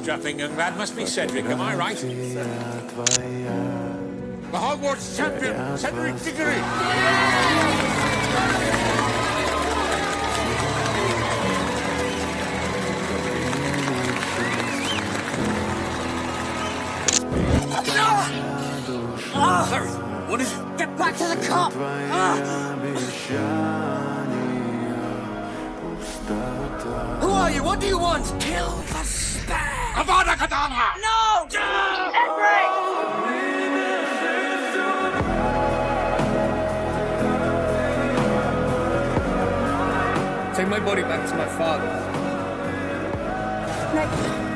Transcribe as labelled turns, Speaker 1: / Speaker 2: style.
Speaker 1: strapping young lad must be Cedric, am I right? The Hogwarts champion, Cedric Diggory!
Speaker 2: Harry, what is it?
Speaker 3: Get back to the cop!
Speaker 2: Who are you? What do you want?
Speaker 3: Kill the spare!
Speaker 1: Avada Kedavra!
Speaker 3: No! Cedric!
Speaker 2: Take my body back to my father.
Speaker 3: Next.